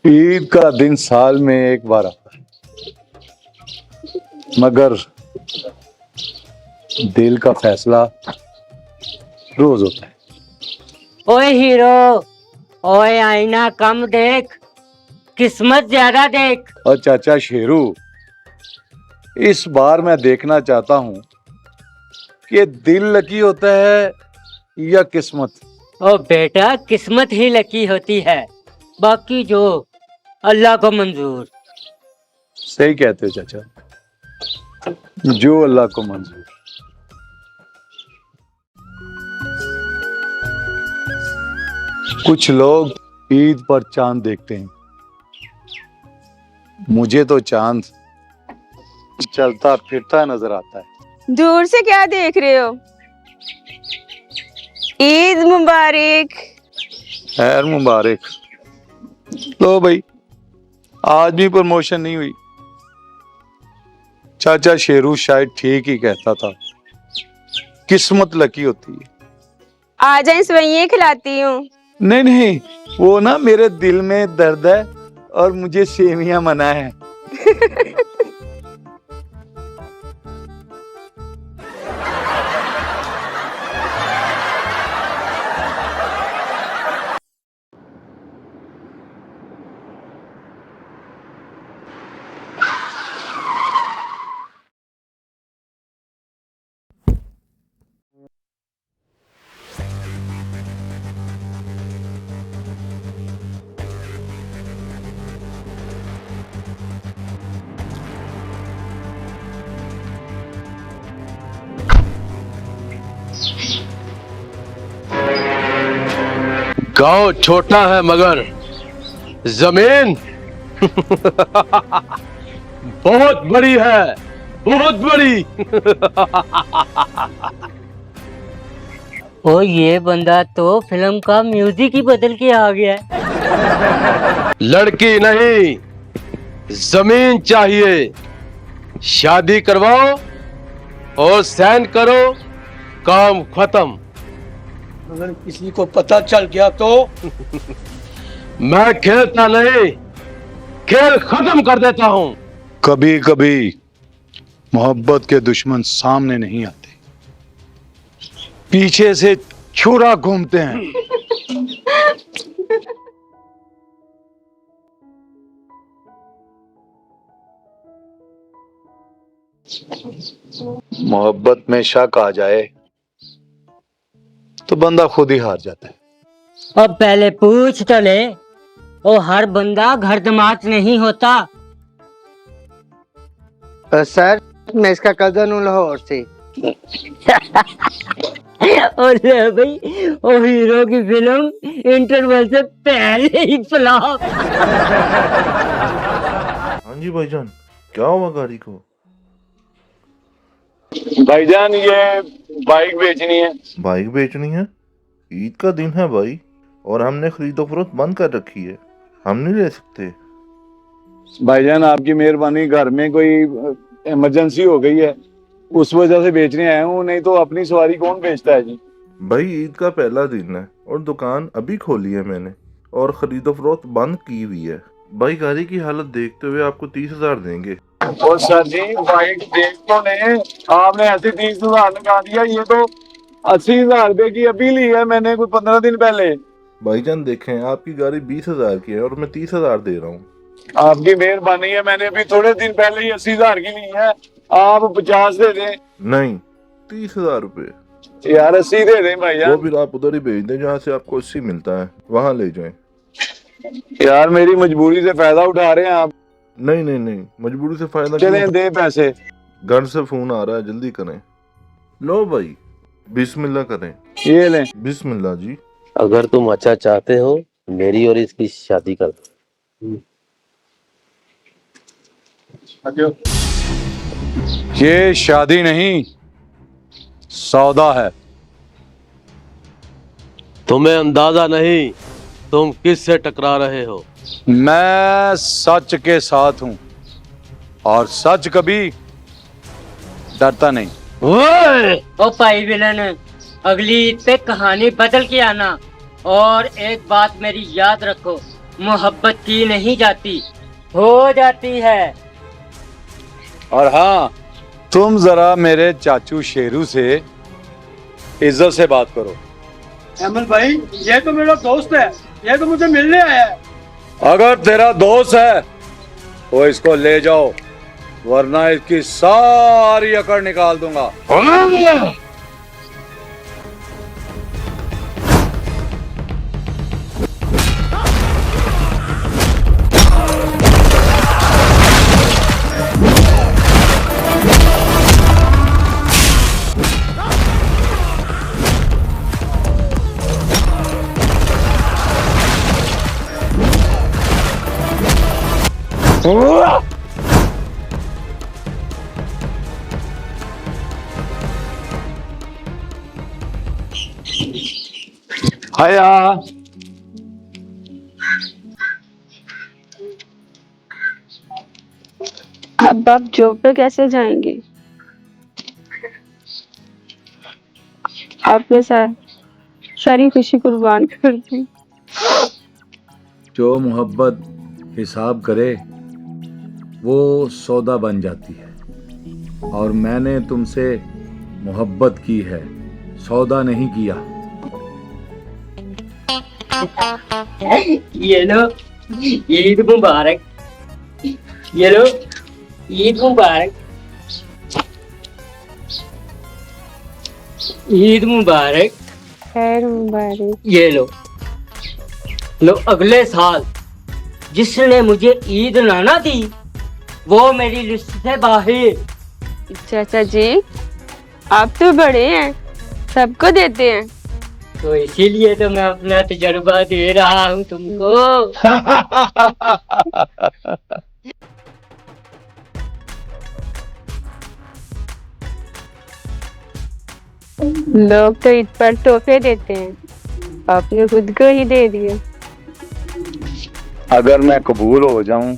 ईद का दिन साल में एक बार आता है, मगर दिल का फैसला रोज होता है। ओए हीरो, ओए आईना कम देख, किस्मत ज्यादा देख। और चाचा शेरू, इस बार मैं देखना चाहता हूँ कि दिल लकी होता है या किस्मत। ओ बेटा, किस्मत ही लकी होती है, बाकी जो अल्लाह को मंजूर। सही कहते हो चाचा, जो अल्लाह को मंजूर। कुछ लोग ईद पर चांद देखते हैं, मुझे तो चांद चलता फिरता नजर आता है। दूर से क्या देख रहे हो? ईद मुबारक। खैर मुबारक। लो भाई, आज भी प्रमोशन नहीं हुई। चाचा शेरू शायद ठीक ही कहता था, किस्मत लकी होती है। आ जाए, सवैये खिलाती हूँ। नहीं नहीं, वो ना मेरे दिल में दर्द है और मुझे सेवियां मना है। गांव छोटा है मगर जमीन बहुत बड़ी है, बहुत बड़ी। ओ ये बंदा तो फिल्म का म्यूजिक ही बदल के आ गया है। लड़की नहीं, जमीन चाहिए। शादी करवाओ और साइन करो, काम खत्म। अगर किसी को पता चल गया तो मैं खेलता नहीं, खेल खत्म कर देता हूँ। कभी कभी मोहब्बत के दुश्मन सामने नहीं आते, पीछे से छुरा घूमते हैं। मोहब्बत में शक आ जाए तो बंदा खुद ही हार जाता है। अब पहले पूछ तो ले, ओ हर बंदा घर दमाद नहीं होता। सर, मैं इसका कजन हूँ लाहौर से। और भाई, ओ हीरो की फिल्म इंटरवल से पहले ही फ्लॉप। हाँ जी भाईजान, क्या हुआ गाड़ी को? भाईजान, ये बाइक बेचनी है। बाइक बेचनी है? ईद का दिन है भाई, और हमने खरीदो फरोख्त बंद कर रखी है, हम नहीं ले सकते। भाईजान आपकी मेहरबानी, घर में कोई इमरजेंसी हो गई है, उस वजह से बेचने आया हूँ, नहीं तो अपनी सवारी कौन बेचता है जी। भाई ईद का पहला दिन है और दुकान अभी खोली है मैंने, और खरीदो फरोख्त बंद की हुई है। भाई गाड़ी की हालत देखते हुए आपको 30,000 देंगे। और सर जी, बाइक देख तो नहीं, आपने ऐसे 30,000 लगा दिया। ये तो 80,000 रुपए की अभी ली है मैंने कोई 15 दिन पहले। भाईजान देखें, आपकी गाड़ी 20,000 की है और मैं 30,000 दे रहा हूँ। आपकी मेहरबानी है, मैंने अभी थोड़े दिन पहले ही 80,000 की ली है, आप 50 दे दें। नहीं, 30,000 रुपए। यार 80 दे दें भाईजान। वो फिर आप उधर ही भेज दें जहाँ से आपको 80 मिलता है, वहाँ ले जाएं। यार मेरी मजबूरी से फायदा उठा रहे हैं आप। नहीं नहीं नहीं, मजबूरी से फायदा चलें, क्यों? दे पैसे। घर से फोन आ रहा है, जल्दी करें। लो भाई, बिस्मिल्लाह करें। ये लें। बिस्मिल्लाह जी। अगर तुम अच्छा चाहते हो, मेरी और इसकी शादी कर दो। ये शादी नहीं, सौदा है। तुम्हें अंदाजा नहीं तुम किससे टकरा रहे हो। मैं सच के साथ हूं और सच कभी डरता नहीं। ओए! ओ भाई विलन, अगली ईद पे कहानी बदल के आना। और एक बात मेरी याद रखो, मोहब्बत की नहीं जाती, हो जाती है। और हाँ, तुम जरा मेरे चाचू शेरू से इज्जत से बात करो। अहमद भाई, ये तो मेरा दोस्त है, ये तो मुझे मिलने आया है। अगर तेरा दोस्त है तो इसको ले जाओ, वरना इसकी सारी अकड़ निकाल दूंगा। हाया, अब आप जॉब पे कैसे जाएंगे? आपके साथ सारी खुशी कुर्बान कर दी। जो मोहब्बत हिसाब करे वो सौदा बन जाती है, और मैंने तुमसे मोहब्बत की है, सौदा नहीं किया। ये लो, ईद मुबारक। ये लो, ईद मुबारक। ईद मुबारक। खैर मुबारक। ये लो, लो अगले साल जिसने मुझे ईद ना दी वो मेरी लिस्ट से बाहर। चाचा जी, आप तो बड़े हैं, सबको देते हैं। तो इसीलिए तो मैं अपना तजुर्बा दे रहा हूँ तुमको। लोग तो ईद पर तोहफे देते हैं, आपने खुद को ही दे दिए। अगर मैं कबूल हो जाऊं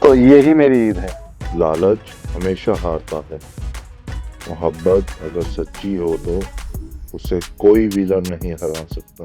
तो यही मेरी ईद है। लालच हमेशा हारता है। मोहब्बत अगर सच्ची हो तो उसे कोई विलन नहीं हरा सकता।